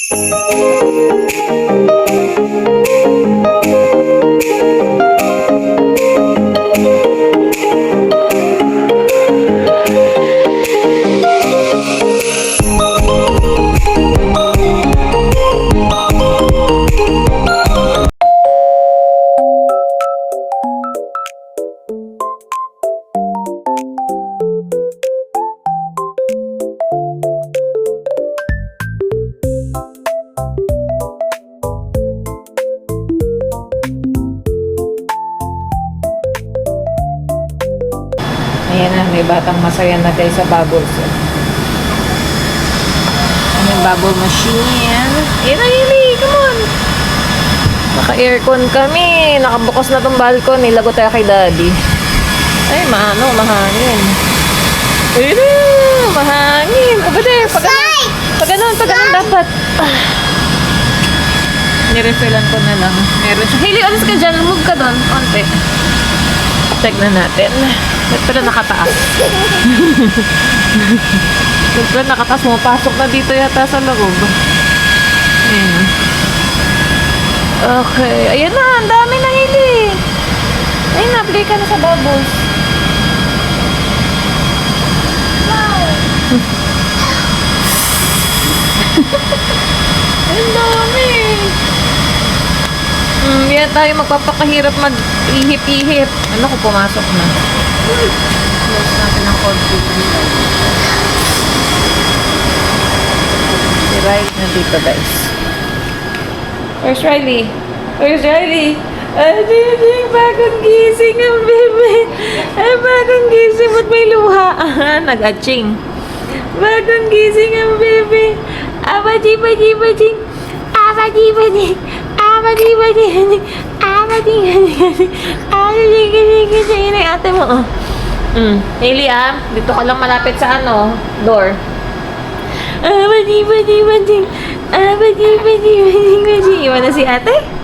Ayan na, may batang masaya na guys sa bubbles. Ano yung bubble machine? Ayan na, Lily! Come on! Naka-aircon kami. Nakabukas na tong balcon. Nilago tayo kay daddy. Ay, mahangin. Ayan na! Mahangin! Aba de, pag ganun dapat. Nirefillan ko na lang. Meron siya. Hailey, alis ka dyan. Move ka doon. Konti. Check na natin. Ba't pala nakataas? Ba't pala nakataas? Pumapasok na dito yata sa loob. Ayan. Okay. Ayan na. Ang dami na, Hailey. Ayun na. Play ka na sa bubbles. Wow! Ang dami. Yan tayo magpapakahirap mag-ihip-ihip. Ano kung pumasok na? Close natin ang konti. Si Riley nandito guys. Where's Riley? Where's Riley? Bagong gising ang bebe. Bagong gising. Ba't may luha? Nag-atching. Bagong gising ang bebe. Abadi-badi-badi. Abadi-badi. Abadi-badi. Abadi-badi. Abadi-badi. Yun ang ate mo. Hailey dito ka lang malapit sa door. Abadi-badi-badi. Abadi-badi-badi. Iwan na si ate?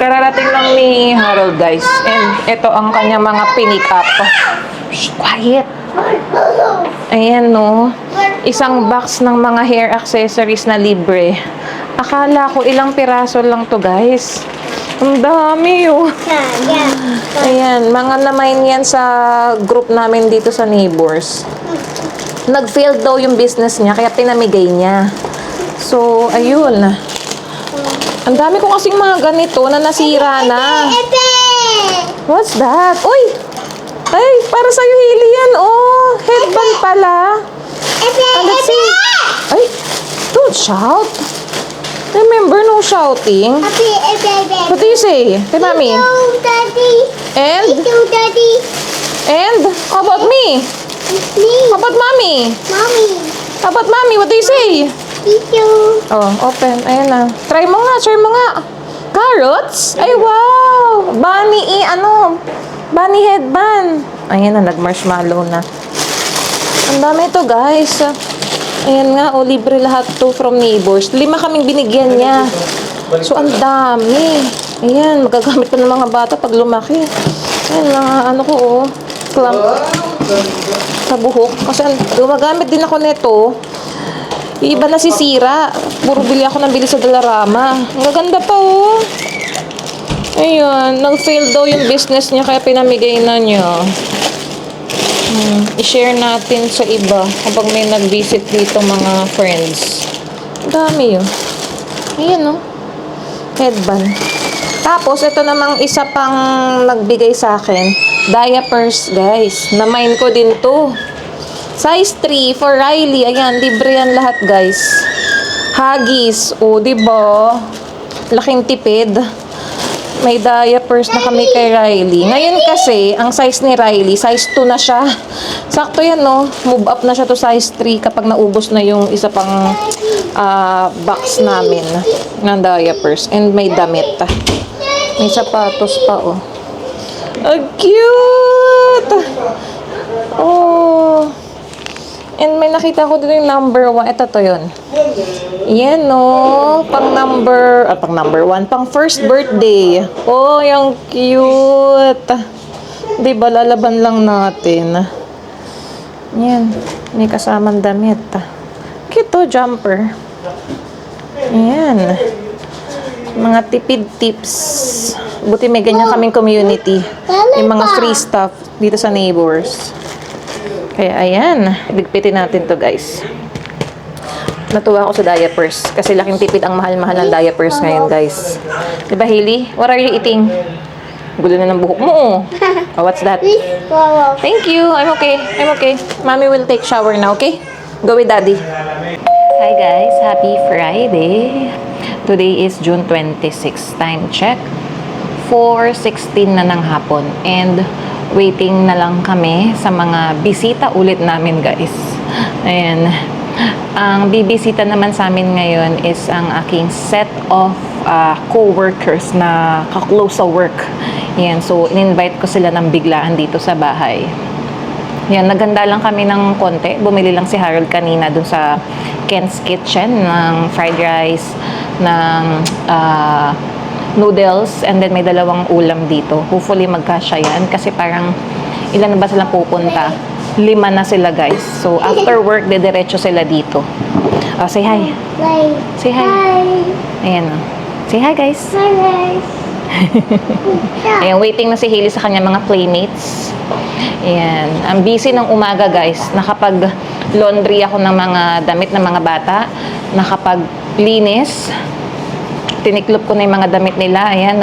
Kararating lang ni Harold guys. And ito ang kanya mga pinick up. Shh, quiet. Ayan no. Isang box ng mga hair accessories na libre. Akala ko ilang piraso lang to guys. Ang dami oh. Ayan, mga namain yan sa group namin dito sa neighbors. Nag-failed daw yung business niya, kaya pinamigay niya. So, ayun. Ang dami ko kasing mga ganito na nasira na. What's that? Uy! Ay, para sa'yo, Hili yan, oh. Headband pala. Let's see. Ay, don't shout. Remember, no shouting. What do you say? Hey, Mommy. And? And? How about me? How about Mommy? How about Mommy? What do you say? Oh, open. Ayan na. Try mo nga, try mo nga. Carrots? Ay, wow! Bunny headband. Ayan na, nag-marshmallow na. Ang dami ito, guys. Ayan nga, libre lahat to from neighbors. 5 kaming binigyan niya. So, ang dami. Ayan, magagamit ko ng mga bata pag lumaki. Ayan, mga clamp sa buhok. Kasi gumagamit din ako nito. Yung iba nasisira. Puro bili ako ng bili sa Dalarama. Ang gaganda pa, oh. Ayun, nag-fail daw yung business niya kaya pinamigay na niya. I-share natin sa iba kapag may nag-visit dito mga friends. Dami yun. Ayan, oh. Headband. Tapos, ito namang isa pang nagbigay sa akin. Diapers, guys. Na-mine ko din to. Size 3 for Riley. Ayan, libre yan lahat, guys. Huggies. O, diba? Laking tipid. May diapers na kami kay Riley. Ngayon kasi, ang size ni Riley, size 2 na siya. Sakto yan, no? Move up na siya to size 3 kapag naubos na yung isa pang box namin ng diapers. And may damit. May sapatos pa, oh. Ang cute! Oh. And may nakita ko dito yung number 1. Ito to yun. Yan, no. Pang number 1. Pang first birthday. Oh, yung cute. Diba, lalaban lang natin. Yan. May kasamang damit. Cute to, jumper. Yan. Mga tipid tips. Buti may ganyan kaming community. Yung mga free stuff dito sa neighbors. Kaya ayan, ligpitin natin to, guys. Natuwa ako sa diapers kasi laking tipid, ang mahal-mahal ng diapers ngayon, guys. Diba, Hailey? What are you eating? Gulo na ng buhok mo, oh. Oh, what's that? Thank you. I'm okay. I'm okay. Mommy will take shower now, okay? Go with Daddy. Hi, guys. Happy Friday. Today is June 26. Time check. 4:16 na ng hapon. And waiting na lang kami sa mga bisita ulit namin, guys. Ayan. Ang bibisita naman sa amin ngayon is ang aking set of co-workers na ka-close sa work. Ayan. So, in-invite ko sila ng biglaan dito sa bahay. Ayan. Naganda lang kami ng konti. Bumili lang si Harold kanina dun sa Ken's Kitchen ng fried rice, ng noodles, and then may 2 ulam dito. Hopefully magkasya yan kasi parang ilan na ba silang pupunta? 5 na sila, guys. So after work, diretso sila dito. Say hi. Bye. Say hi. Hi. Ayan, oh. Say hi, guys. Hi, guys. Ayan, waiting na si Hailey sa kanya mga playmates. Ayan. Ang busy ng umaga, guys. Nakapag-laundry ako ng mga damit ng mga bata. Nakapag-linis. Tiniklop ko na yung mga damit nila. Ayan,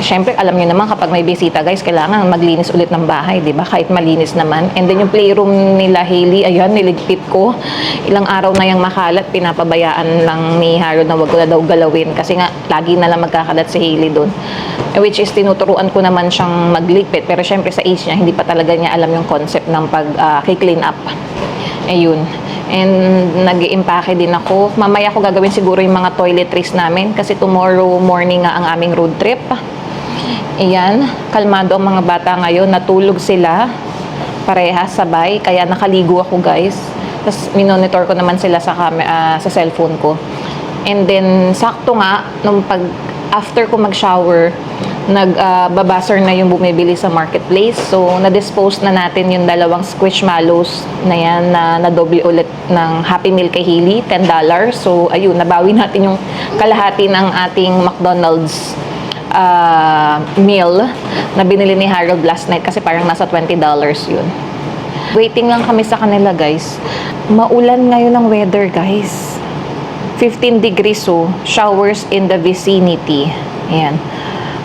syempre, alam niyo naman kapag may bisita, guys, kailangan maglinis ulit ng bahay, di ba? Kahit malinis naman. And then yung playroom nila, Hailey, ayan, niligpit ko. Ilang araw na yung makalat, pinapabayaan lang ni Harold na wag ko na daw galawin. Kasi nga, lagi na lang magkakalat si Hailey doon. Which is, tinuturuan ko naman siyang magligpit. Pero syempre, sa age niya, hindi pa talaga niya alam yung concept ng pag-clean up. Ayun. And nag-i-impake din ako. Mamaya ko gagawin siguro yung mga toiletries namin kasi tomorrow morning nga ang aming road trip. Ayan, kalmado ang mga bata ngayon. Natulog sila parehas sabay kaya nakaligo ako, guys. Tapos minonitor ko naman sila sa sa cellphone ko. And then sakto nga nung after ko mag-shower, nagbabasser na yung bumibili sa marketplace. So, na-dispose na natin yung 2 squishmallows na yan na nadoble ulit ng Happy Meal kay Hailey, $10. So, ayun, nabawi natin yung kalahati ng ating McDonald's meal na binili ni Harold last night kasi parang nasa $20 yun. Waiting lang kami sa kanila, guys. Maulan ngayon ang weather, guys. 15 degrees, so showers in the vicinity. Ayan.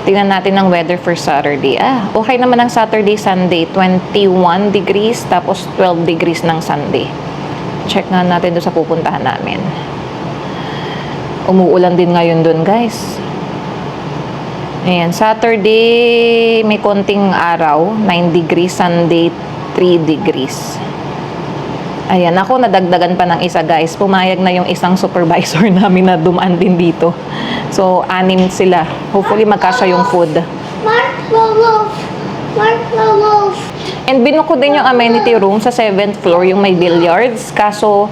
Tingnan natin ang weather for Saturday. Okay naman ang Saturday, Sunday. 21 degrees, tapos 12 degrees ng Sunday. Check nga natin doon sa pupuntahan namin. Umuulan din ngayon doon, guys. Ayan, Saturday, may konting araw. 9 degrees, Sunday, 3 degrees. Ayan, ako nadagdagan pa ng isa, guys. Pumayag na yung isang supervisor namin na dumaan din dito. So, 6 sila. Hopefully, magkasya yung food. Marshmallows! Marshmallows! And binuko din yung amenity room sa 7th floor, yung may billiards. Kaso,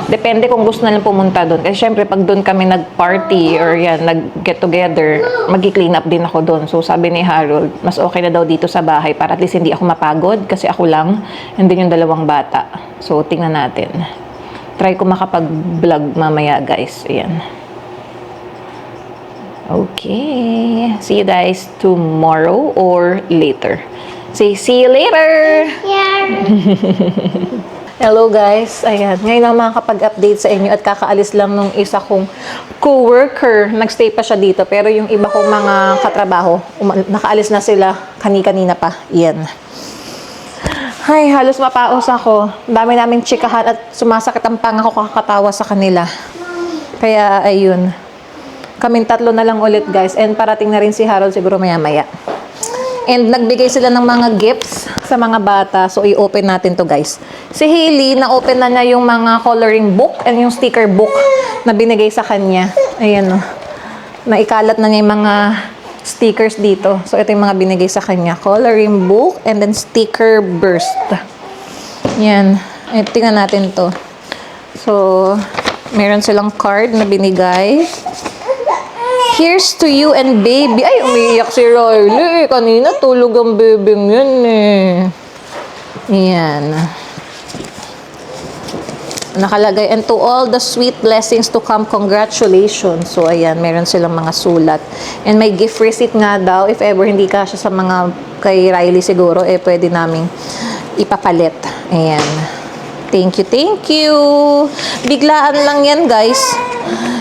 depende kung gusto nalang pumunta doon. Kasi syempre, pag doon kami nag-party or yan, nag-get together, mag-clean up din ako doon. So, sabi ni Harold, mas okay na daw dito sa bahay para at least hindi ako mapagod kasi ako lang, and then yung 2 bata. So, tingnan natin. Try ko makapag-vlog mamaya, guys. Ayan. Okay. See you guys tomorrow or later. Say, see you later! Yeah. Hello guys, ayan. Ngayon lang makakapag-update sa inyo at kakaalis lang nung isa kong co-worker. Nagstay pa siya dito pero yung iba kong mga katrabaho, nakaalis na sila kani-kanina pa. Iyan. Ay, halos mapaos ako. Dami naming chikahan at sumasakit ang panga ko kakatawa sa kanila. Kaya ayun. Kaming 3 na lang ulit guys and parating na rin si Harold siguro maya-maya. And nagbigay sila ng mga gifts sa mga bata. So, i-open natin to guys. Si Hailey, na-open na niya yung mga coloring book and yung sticker book na binigay sa kanya. Ayan o. Naikalat na niya yung mga stickers dito. So, ito yung mga binigay sa kanya. Coloring book and then sticker burst. Yan. Tingnan natin to. So, meron silang card na binigay. Here's to you and baby. Ay, umiiyak si Riley. Kanina tulog ang bebeng yun eh. Yan. Nakalagay, and to all the sweet blessings to come, congratulations. So, ayan, meron silang mga sulat. And may gift receipt nga daw. If ever hindi ka siya sa mga kay Riley siguro, pwede naming ipapalit. Ayan. Thank you, thank you. Biglaan lang yan, guys.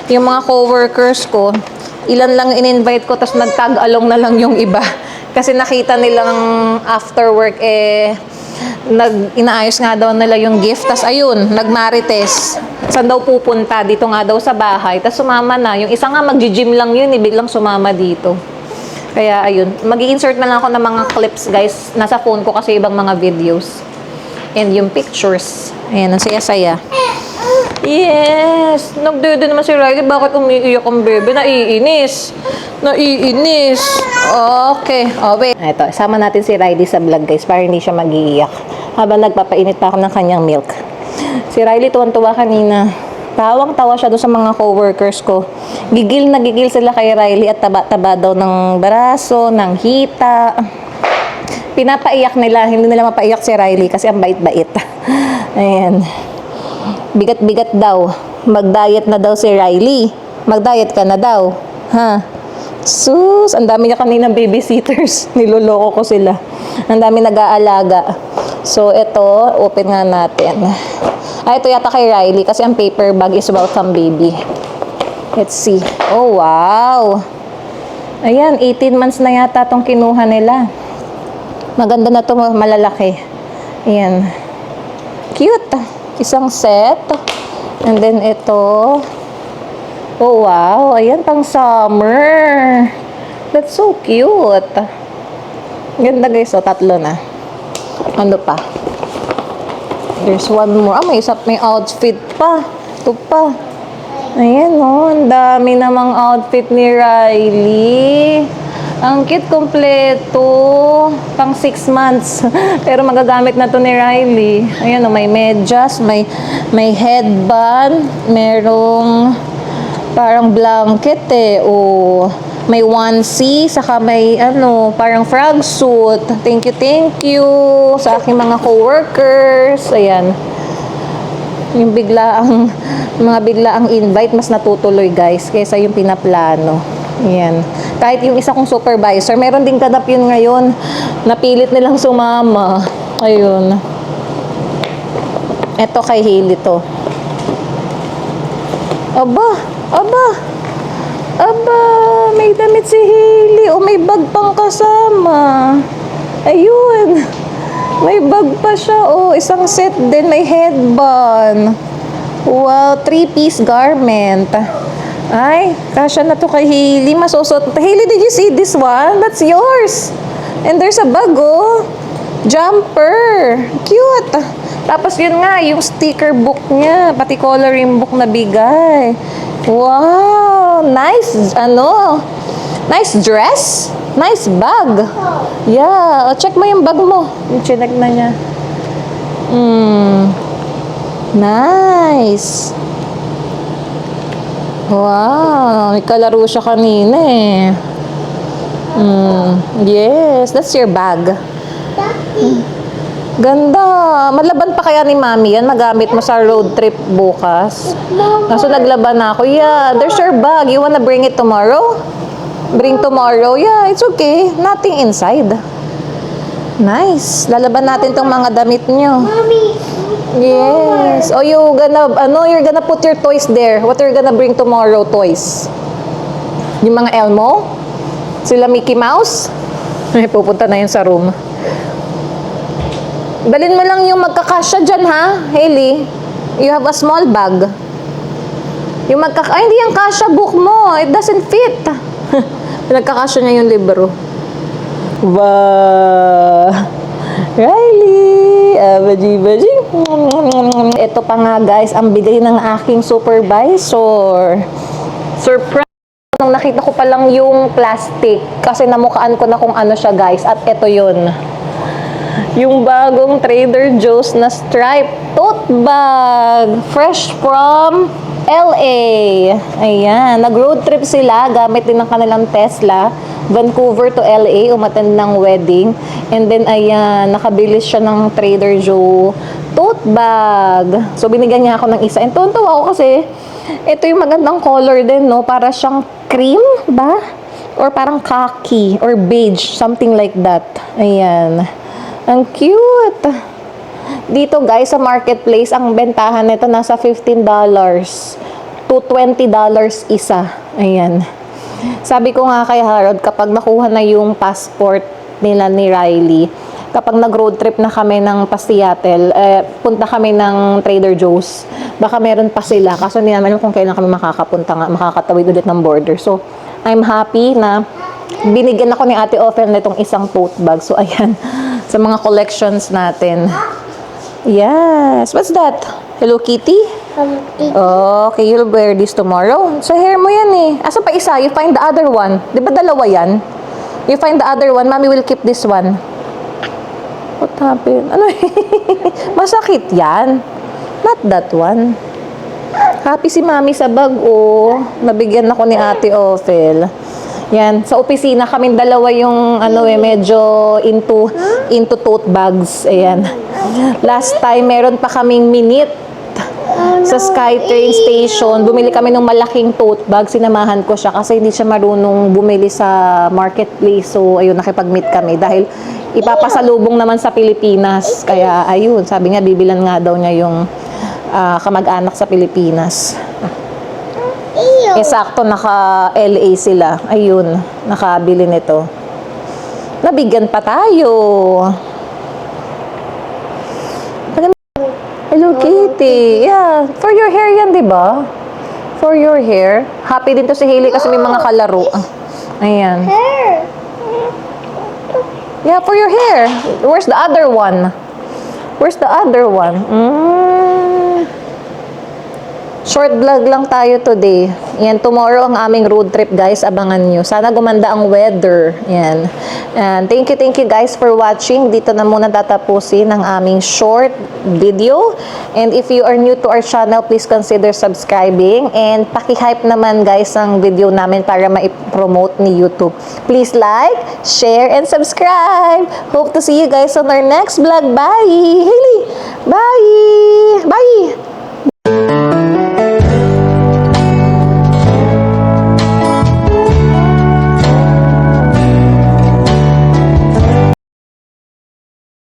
Yung mga co-workers ko, ilan lang in-invite ko, tapos nagtag-along na lang yung iba. Kasi nakita nilang after work, inaayos nga daw nila yung gift. Tapos ayun, nagmarites. Saan daw pupunta? Dito nga daw sa bahay. Tapos sumama na. Yung isa nga mag-gym lang yun, biglang sumama dito. Kaya ayun, mag-i-insert na lang ako ng mga clips, guys. Nasa phone ko kasi ibang mga videos. And yung pictures. Ayan, ang saya-saya. Yes! Nagdede naman si Riley. Bakit umiiyak ang bebe? Naiinis. Naiinis. Okay. Wait. Ito, sama natin si Riley sa vlog, guys, para hindi siya mag-iiyak. Habang nagpapainit pa ako ng kanyang milk. Si Riley tuwan-tuwa kanina. Tawang-tawa siya doon sa mga co-workers ko. Gigil na gigil sila kay Riley at taba-taba daw ng braso, ng hita. Pinapaiyak nila. Hindi nila mapaiyak si Riley kasi ang bait-bait. Ayan. Bigat-bigat daw. Mag-diet na daw si Riley. Mag-diet ka na daw. Ha? Sus, ang dami niya kaninang babysitters. Niloloko ko sila. Ang dami nag-aalaga. So, ito, open nga natin. Ito yata kay Riley kasi ang paper bag is welcome baby. Let's see. Oh, wow. Ayan, 18 months na yata itong kinuha nila. Maganda na ito, malalaki. Ayan. Cute. Isang set. And then ito. Oh, wow. Ayan, pang summer. That's so cute. Ganda, guys. 3 na. Ano pa? There's one more. May outfit pa. Ito pa. Ayan, oh. Ang dami namang outfit ni Riley. Ang cute, kompleto. Pang 6 months. Pero magagamit na to ni Riley. Ayan, may medyas, may headband, merong parang blanket may onesie, saka may parang frog suit. Thank you sa aking mga co-workers. Ayan. Yung mga biglaang invite, mas natutuloy guys, kaysa yung pinaplano. Ayan. Kahit yung isa kong supervisor, meron din ganap yun ngayon. Napilit nilang sumama. Ayun. Ito kay Hailey to. Aba, aba. Aba, may damit si Hailey. O, may bag pang kasama. Ayun. May bag pa siya. O, isang set din. May headband. Wow, 3-piece garment. Ay, kasya na to kay Hailey. Masusot. Hailey, did you see this one? That's yours. And there's a bag, oh. Jumper. Cute. Tapos yun nga, yung sticker book niya. Pati coloring book na bigay. Wow. Nice, nice dress. Nice bag. Yeah. O, check mo yung bag mo. Chinek na niya. Nice. Wow. May kalaro siya kanina eh. Yes. That's your bag. Ganda. Malaban pa kaya ni Mami yan? Magamit mo sa road trip bukas. Kaso naglaban na ako. Yeah, there's your bag. You wanna bring it tomorrow? Bring tomorrow? Yeah, it's okay. Nothing inside. Nice. Lalaban natin tong mga damit nyo. Mommy. Yes. Oh, you're gonna put your toys there. What are you gonna bring tomorrow, toys? Yung mga Elmo? Sila Mickey Mouse? Ay, pupunta na yun sa room. Dalin mo lang yung magkakasya dyan, ha, Hailey? You have a small bag. Yung ay, hindi yung kasya book mo. It doesn't fit. Nagkakasya niya yung libro. Wow! Riley! Baji. Ito pa nga, guys, ang bigay ng aking supervisor. Surprise! Nung nakita ko pa lang yung plastic, kasi namukhaan ko na kung ano siya, guys. At ito yun. Yung bagong Trader Joe's na stripe tote bag. Fresh from LA. Ayan. Nag-road trip sila. Gamit din ng kanilang Tesla. Vancouver to LA. Umattend ng wedding. And then, ayan. Nakabili siya ng Trader Joe tote bag. So, binigyan niya ako ng isa. And tuwan-tuwa ako kasi ito yung magandang color din, no? Para siyang cream ba? Or parang khaki or beige. Something like that. Ayan. Ang cute! Dito guys, sa marketplace, ang bentahan nito nasa $15 to $20 isa. Ayan. Sabi ko nga kay Harold, kapag nakuha na yung passport nila ni Riley, kapag nag-road trip na kami ng Seattle, punta kami ng Trader Joe's. Baka meron pa sila. Kaso hindi naman kung kailan kami makakatawid ulit ng border. So, I'm happy na binigyan ako ni Ate Ophel nitong isang tote bag. So, ayan. Sa mga collections natin. Yes. What's that? Hello Kitty? Okay, you'll wear this tomorrow. Sa hair mo yan eh. Asa pa isa? You find the other one. Di ba dalawa yan? You find the other one. Mommy will keep this one. What happened? Ano masakit yan. Not that one. Happy si Mommy sa bag, oh. Nabigyan ako ni Ate Ophel. Yan, sa opisina kaming dalawa yung medyo into tote bags. Ayan. Last time meron pa kaming minute sa SkyTrain station. Bumili kami ng malaking tote bag. Sinamahan ko siya kasi hindi siya marunong bumili sa marketplace. So ayun, nakipag-meet kami dahil ipapasalubong naman sa Pilipinas. Kaya ayun, sabi niya bibilan nga daw niya yung kamag-anak sa Pilipinas. Sakto naka-LA sila. Ayun, nakabili nito. Nabigyan pa tayo. Hello, Kitty. Yeah, for your hair yan, di ba? For your hair. Happy din to si Hailey kasi may mga kalaro. Ayan. Hair. Yeah, for your hair. Where's the other one? Where's the other one? Short vlog lang tayo today. Yan, tomorrow ang aming road trip, guys. Abangan nyo. Sana gumanda ang weather. Yan. And thank you guys for watching. Dito na muna tatapusin ang aming short video. And if you are new to our channel, please consider subscribing. And paki-hype naman, guys, ang video namin para ma-promote ni YouTube. Please like, share, and subscribe. Hope to see you guys on our next vlog. Bye! Hailey! Bye! Bye!